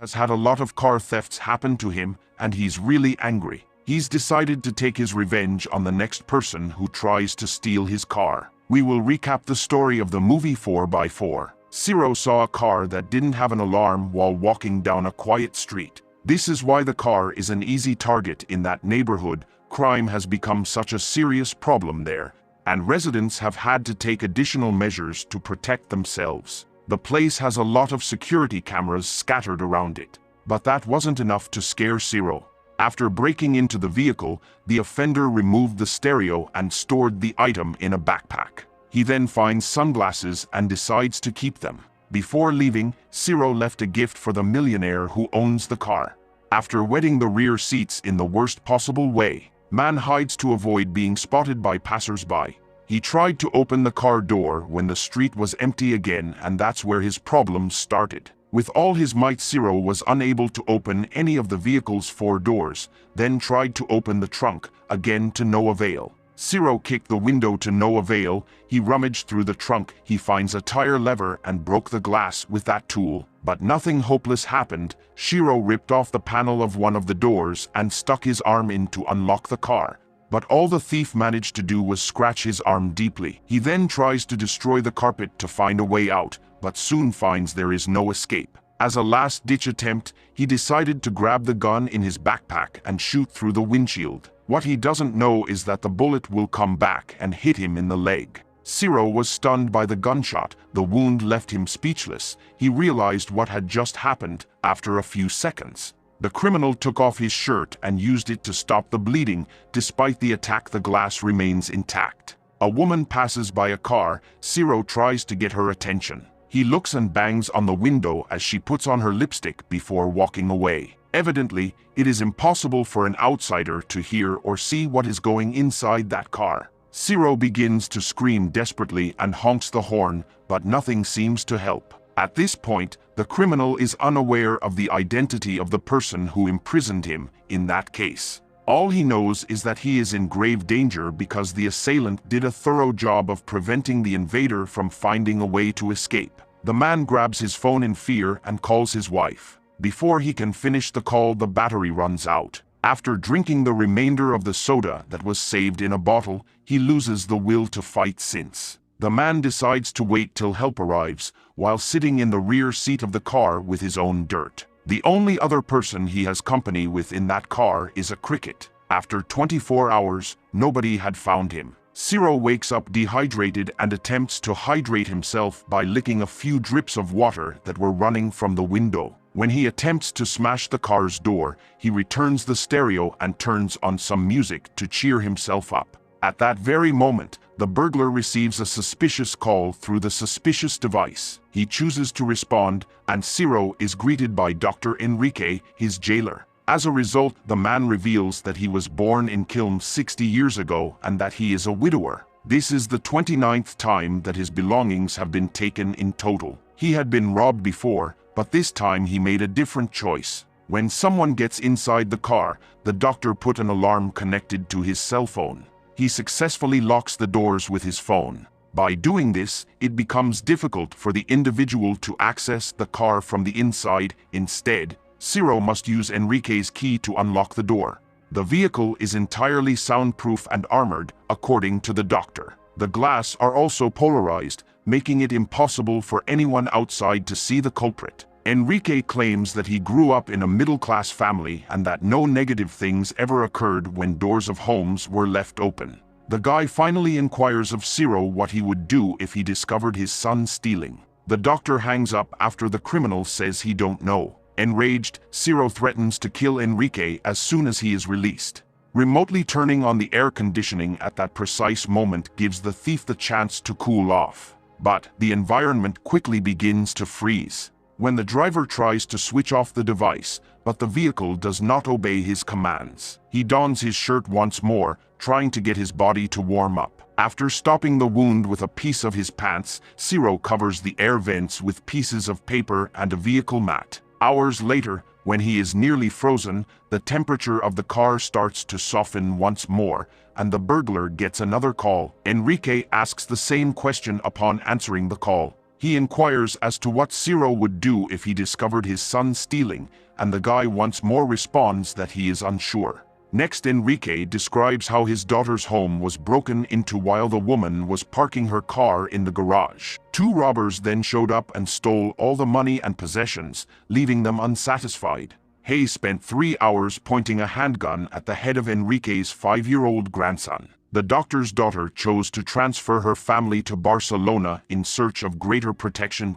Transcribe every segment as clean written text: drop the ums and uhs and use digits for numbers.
has had a lot of car thefts happen to him, and he's really angry. He's decided to take his revenge on the next person who tries to steal his car. We will recap the story of the movie 4x4. Ciro saw a car that didn't have an alarm while walking down a quiet street. This is why the car is an easy target in that neighborhood. Crime has become such a serious problem there, and residents have had to take additional measures to protect themselves. The place has a lot of security cameras scattered around it. But that wasn't enough to scare Ciro. After breaking into the vehicle, the offender removed the stereo and stored the item in a backpack. He then finds sunglasses and decides to keep them. Before leaving, Ciro left a gift for the millionaire who owns the car. After wetting the rear seats in the worst possible way, man hides to avoid being spotted by passers-by. He tried to open the car door when the street was empty again, and that's where his problems started. With all his might, Ciro was unable to open any of the vehicle's 4 doors, then tried to open the trunk, again to no avail. Ciro kicked the window to no avail. He rummaged through the trunk. He finds a tire lever and broke the glass with that tool. But nothing hopeless happened. Ciro ripped off the panel of one of the doors and stuck his arm in to unlock the car. But all the thief managed to do was scratch his arm deeply. He then tries to destroy the carpet to find a way out, but soon finds there is no escape. As a last-ditch attempt, he decided to grab the gun in his backpack and shoot through the windshield. What he doesn't know is that the bullet will come back and hit him in the leg. Ciro was stunned by the gunshot. The wound left him speechless. He realized what had just happened after a few seconds. The criminal took off his shirt and used it to stop the bleeding. Despite the attack, the glass remains intact. A woman passes by a car. Ciro tries to get her attention. He looks and bangs on the window as she puts on her lipstick before walking away. Evidently, it is impossible for an outsider to hear or see what is going inside that car. Ciro begins to scream desperately and honks the horn, but nothing seems to help. At this point, the criminal is unaware of the identity of the person who imprisoned him in that case. All he knows is that he is in grave danger because the assailant did a thorough job of preventing the invader from finding a way to escape. The man grabs his phone in fear and calls his wife. Before he can finish the call, the battery runs out. After drinking the remainder of the soda that was saved in a bottle, he loses the will to fight since. The man decides to wait till help arrives, while sitting in the rear seat of the car with his own dirt. The only other person he has company with in that car is a cricket. After 24 hours, nobody had found him. Ciro wakes up dehydrated and attempts to hydrate himself by licking a few drips of water that were running from the window. When he attempts to smash the car's door, he returns the stereo and turns on some music to cheer himself up. At that very moment, the burglar receives a suspicious call through the suspicious device. He chooses to respond, and Ciro is greeted by Dr. Enrique, his jailer. As a result, the man reveals that he was born in Kilm 60 years ago and that he is a widower. This is the 29th time that his belongings have been taken in total. He had been robbed before, but this time he made a different choice. When someone gets inside the car, the doctor put an alarm connected to his cell phone. He successfully locks the doors with his phone. By doing this, it becomes difficult for the individual to access the car from the inside. Instead, Ciro must use Enrique's key to unlock the door. The vehicle is entirely soundproof and armored, according to the doctor. The glass are also polarized, making it impossible for anyone outside to see the culprit. Enrique claims that he grew up in a middle-class family and that no negative things ever occurred when doors of homes were left open. The guy finally inquires of Ciro what he would do if he discovered his son stealing. The doctor hangs up after the criminal says he don't know. Enraged, Ciro threatens to kill Enrique as soon as he is released. Remotely turning on the air conditioning at that precise moment gives the thief the chance to cool off. But the environment quickly begins to freeze. When the driver tries to switch off the device, but the vehicle does not obey his commands. He dons his shirt once more, trying to get his body to warm up. After stopping the wound with a piece of his pants, Ciro covers the air vents with pieces of paper and a vehicle mat. Hours later, when he is nearly frozen, the temperature of the car starts to soften once more, and the burglar gets another call. Enrique asks the same question upon answering the call. He inquires as to what Ciro would do if he discovered his son stealing, and the guy once more responds that he is unsure. Next, Enrique describes how his daughter's home was broken into while the woman was parking her car in the garage. Two robbers then showed up and stole all the money and possessions, leaving them unsatisfied. Hayes spent 3 hours pointing a handgun at the head of Enrique's 5-year-old grandson. The doctor's daughter chose to transfer her family to Barcelona in search of greater protection.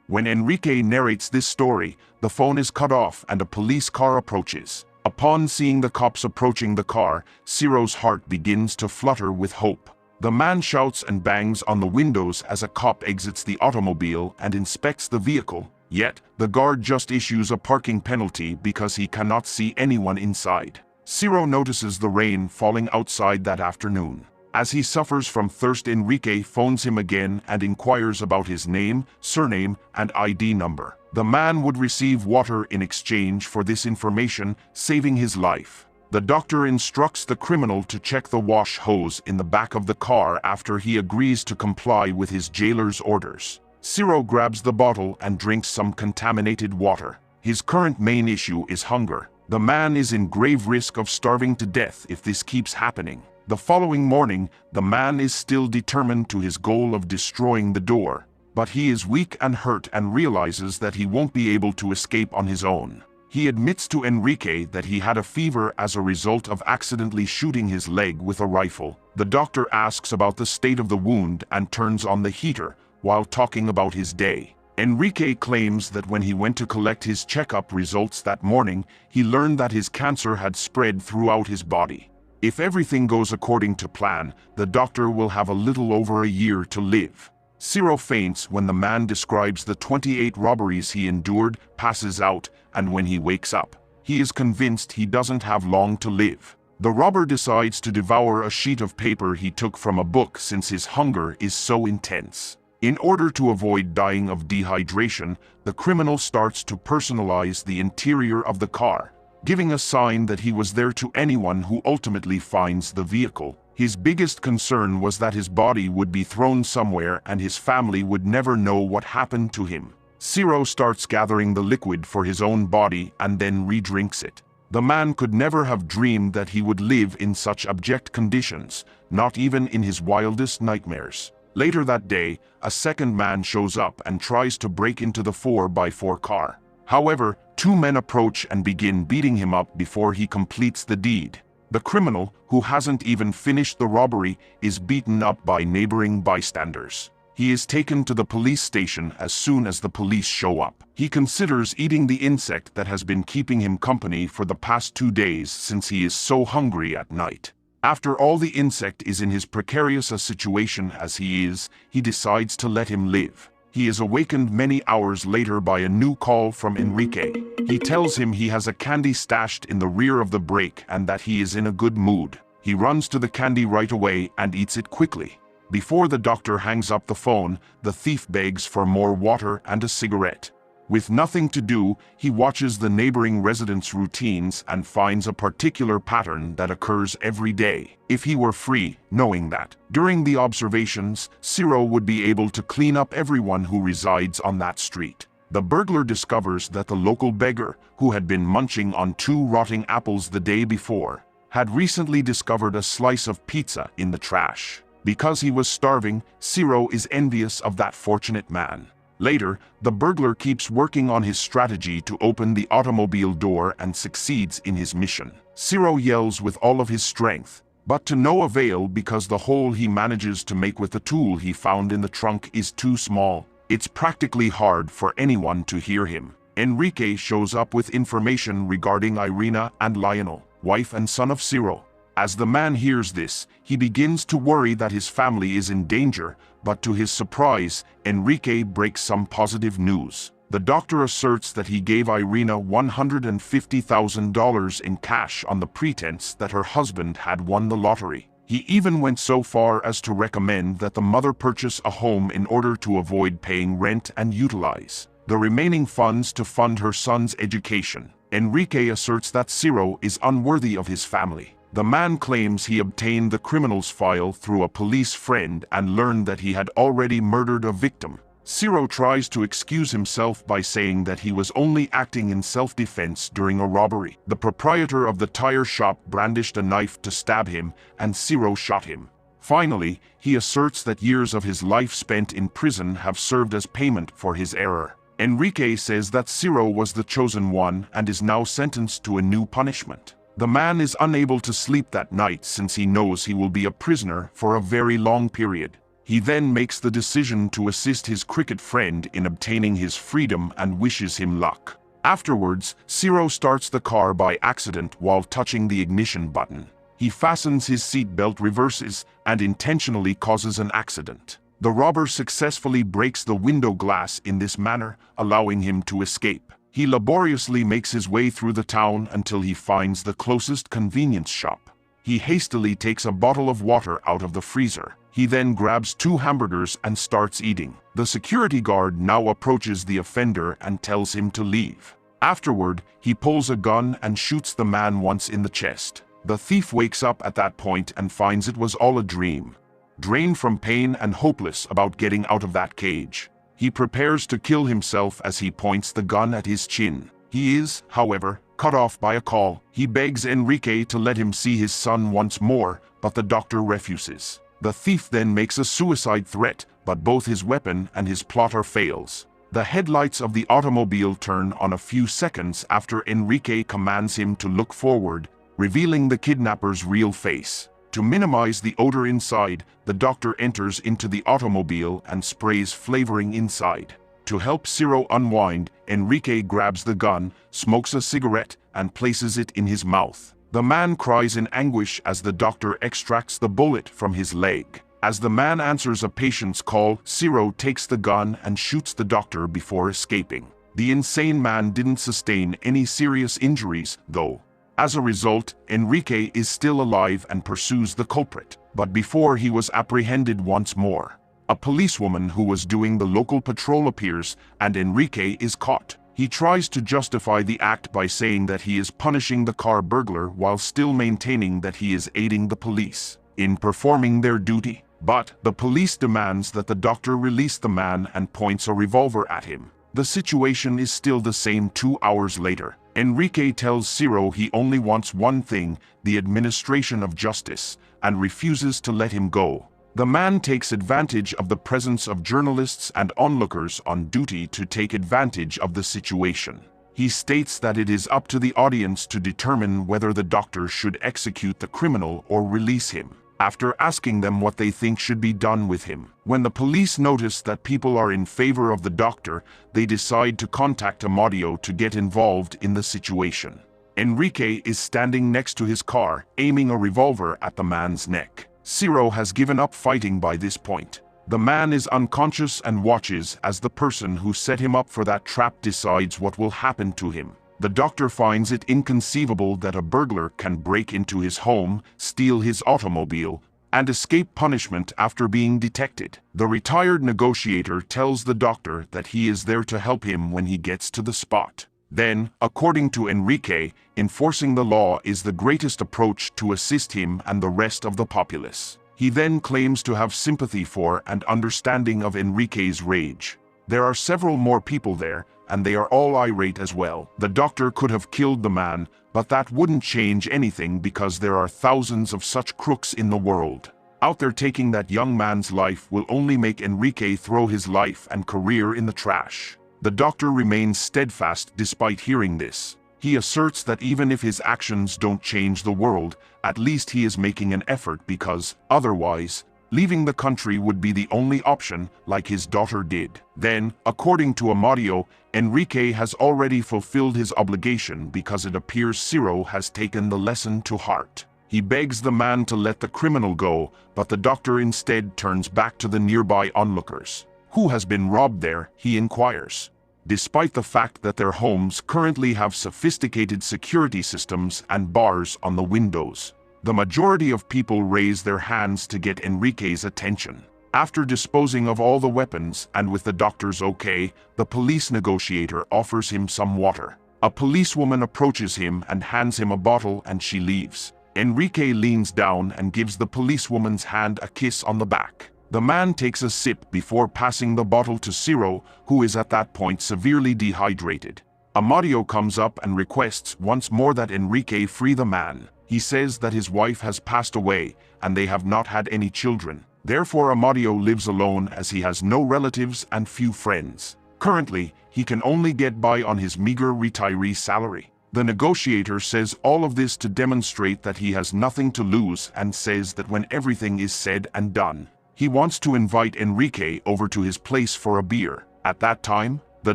When Enrique narrates this story, the phone is cut off and a police car approaches. Upon seeing the cops approaching the car, Ciro's heart begins to flutter with hope. The man shouts and bangs on the windows as a cop exits the automobile and inspects the vehicle, yet the guard just issues a parking penalty because he cannot see anyone inside. Ciro notices the rain falling outside that afternoon. As he suffers from thirst, Enrique phones him again and inquires about his name, surname, and ID number. The man would receive water in exchange for this information, saving his life. The doctor instructs the criminal to check the wash hose in the back of the car after he agrees to comply with his jailer's orders. Ciro grabs the bottle and drinks some contaminated water. His current main issue is hunger. The man is in grave risk of starving to death if this keeps happening. The following morning, the man is still determined to his goal of destroying the door, but he is weak and hurt and realizes that he won't be able to escape on his own. He admits to Enrique that he had a fever as a result of accidentally shooting his leg with a rifle. The doctor asks about the state of the wound and turns on the heater while talking about his day. Enrique claims that when he went to collect his checkup results that morning, he learned that his cancer had spread throughout his body. If everything goes according to plan, the doctor will have a little over a year to live. Ciro faints when the man describes the 28 robberies he endured, passes out, and when he wakes up, he is convinced he doesn't have long to live. The robber decides to devour a sheet of paper he took from a book since his hunger is so intense. In order to avoid dying of dehydration, the criminal starts to personalize the interior of the car, giving a sign that he was there to anyone who ultimately finds the vehicle. His biggest concern was that his body would be thrown somewhere and his family would never know what happened to him. Ciro starts gathering the liquid for his own body and then re-drinks it. The man could never have dreamed that he would live in such abject conditions, not even in his wildest nightmares. Later that day, a second man shows up and tries to break into the 4x4 car. However, 2 men approach and begin beating him up before he completes the deed. The criminal, who hasn't even finished the robbery, is beaten up by neighboring bystanders. He is taken to the police station as soon as the police show up. He considers eating the insect that has been keeping him company for the past 2 days since he is so hungry at night. After all the insect is in his precarious a situation as he is, he decides to let him live. He is awakened many hours later by a new call from Enrique. He tells him he has a candy stashed in the rear of the brake and that he is in a good mood. He runs to the candy right away and eats it quickly. Before the doctor hangs up the phone, the thief begs for more water and a cigarette. With nothing to do, he watches the neighboring residents' routines and finds a particular pattern that occurs every day. If he were free, knowing that, during the observations, Ciro would be able to clean up everyone who resides on that street. The burglar discovers that the local beggar, who had been munching on 2 rotting apples the day before, had recently discovered a slice of pizza in the trash. Because he was starving, Ciro is envious of that fortunate man. Later, the burglar keeps working on his strategy to open the automobile door and succeeds in his mission. Ciro yells with all of his strength, but to no avail because the hole he manages to make with the tool he found in the trunk is too small. It's practically hard for anyone to hear him. Enrique shows up with information regarding Irina and Lionel, wife and son of Ciro. As the man hears this, he begins to worry that his family is in danger, but to his surprise, Enrique breaks some positive news. The doctor asserts that he gave Irina $150,000 in cash on the pretense that her husband had won the lottery. He even went so far as to recommend that the mother purchase a home in order to avoid paying rent and utilize the remaining funds to fund her son's education. Enrique asserts that Ciro is unworthy of his family. The man claims he obtained the criminal's file through a police friend and learned that he had already murdered a victim. Ciro tries to excuse himself by saying that he was only acting in self-defense during a robbery. The proprietor of the tire shop brandished a knife to stab him, and Ciro shot him. Finally, he asserts that years of his life spent in prison have served as payment for his error. Enrique says that Ciro was the chosen one and is now sentenced to a new punishment. The man is unable to sleep that night since he knows he will be a prisoner for a very long period. He then makes the decision to assist his cricket friend in obtaining his freedom and wishes him luck. Afterwards, Ciro starts the car by accident while touching the ignition button. He fastens his seatbelt, reverses, and intentionally causes an accident. The robber successfully breaks the window glass in this manner, allowing him to escape. He laboriously makes his way through the town until he finds the closest convenience shop. He hastily takes a bottle of water out of the freezer. He then grabs 2 hamburgers and starts eating. The security guard now approaches the offender and tells him to leave. Afterward, he pulls a gun and shoots the man once in the chest. The thief wakes up at that point and finds it was all a dream. Drained from pain and hopeless about getting out of that cage, he prepares to kill himself as he points the gun at his chin. He is, however, cut off by a call. He begs Enrique to let him see his son once more, but the doctor refuses. The thief then makes a suicide threat, but both his weapon and his plotter fails. The headlights of the automobile turn on a few seconds after Enrique commands him to look forward, revealing the kidnapper's real face. To minimize the odor inside, the doctor enters into the automobile and sprays flavoring inside. To help Ciro unwind, Enrique grabs the gun, smokes a cigarette, and places it in his mouth. The man cries in anguish as the doctor extracts the bullet from his leg. As the man answers a patient's call, Ciro takes the gun and shoots the doctor before escaping. The insane man didn't sustain any serious injuries, though. As a result, Enrique is still alive and pursues the culprit. But before he was apprehended once more, a policewoman who was doing the local patrol appears, and Enrique is caught. He tries to justify the act by saying that he is punishing the car burglar while still maintaining that he is aiding the police in performing their duty. But the police demands that the doctor release the man and points a revolver at him. The situation is still the same 2 hours later. Enrique tells Ciro he only wants one thing, the administration of justice, and refuses to let him go. The man takes advantage of the presence of journalists and onlookers on duty to take advantage of the situation. He states that it is up to the audience to determine whether the doctor should execute the criminal or release him, after asking them what they think should be done with him. When the police notice that people are in favor of the doctor, they decide to contact Amadio to get involved in the situation. Enrique is standing next to his car, aiming a revolver at the man's neck. Ciro has given up fighting by this point. The man is unconscious and watches as the person who set him up for that trap decides what will happen to him. The doctor finds it inconceivable that a burglar can break into his home, steal his automobile, and escape punishment after being detected. The retired negotiator tells the doctor that he is there to help him when he gets to the spot. Then, according to Enrique, enforcing the law is the greatest approach to assist him and the rest of the populace. He then claims to have sympathy for and understanding of Enrique's rage. There are several more people there, and they are all irate as well. The doctor could have killed the man, but that wouldn't change anything because there are thousands of such crooks in the world. Out there taking that young man's life will only make Enrique throw his life and career in the trash. The doctor remains steadfast despite hearing this. He asserts that even if his actions don't change the world, at least he is making an effort because, otherwise, leaving the country would be the only option, like his daughter did. Then, according to Amadio, Enrique has already fulfilled his obligation because it appears Ciro has taken the lesson to heart. He begs the man to let the criminal go, but the doctor instead turns back to the nearby onlookers. Who has been robbed there, he inquires. Despite the fact that their homes currently have sophisticated security systems and bars on the windows, the majority of people raise their hands to get Enrique's attention. After disposing of all the weapons and with the doctor's okay, the police negotiator offers him some water. A policewoman approaches him and hands him a bottle and she leaves. Enrique leans down and gives the policewoman's hand a kiss on the back. The man takes a sip before passing the bottle to Ciro, who is at that point severely dehydrated. Amadio comes up and requests once more that Enrique free the man. He says that his wife has passed away and they have not had any children. Therefore Amadio lives alone as he has no relatives and few friends. Currently, he can only get by on his meager retiree salary. The negotiator says all of this to demonstrate that he has nothing to lose and says that when everything is said and done, he wants to invite Enrique over to his place for a beer. At that time, the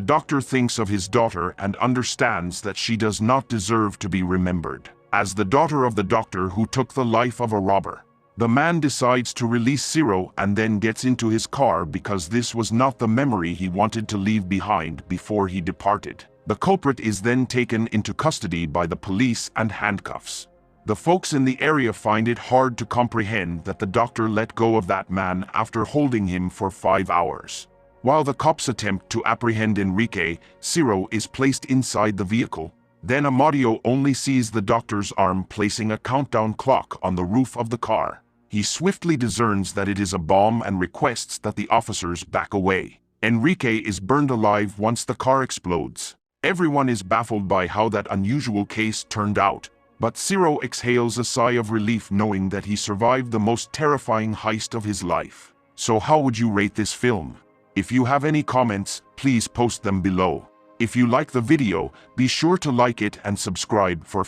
doctor thinks of his daughter and understands that she does not deserve to be remembered as the daughter of the doctor who took the life of a robber. The man decides to release Ciro and then gets into his car because this was not the memory he wanted to leave behind before he departed. The culprit is then taken into custody by the police and handcuffs. The folks in the area find it hard to comprehend that the doctor let go of that man after holding him for 5 hours. While the cops attempt to apprehend Enrique, Ciro is placed inside the vehicle. Then Amadio only sees the doctor's arm placing a countdown clock on the roof of the car. He swiftly discerns that it is a bomb and requests that the officers back away. Enrique is burned alive once the car explodes. Everyone is baffled by how that unusual case turned out, but Ciro exhales a sigh of relief knowing that he survived the most terrifying heist of his life. So how would you rate this film? If you have any comments, please post them below. If you like the video, be sure to like it and subscribe for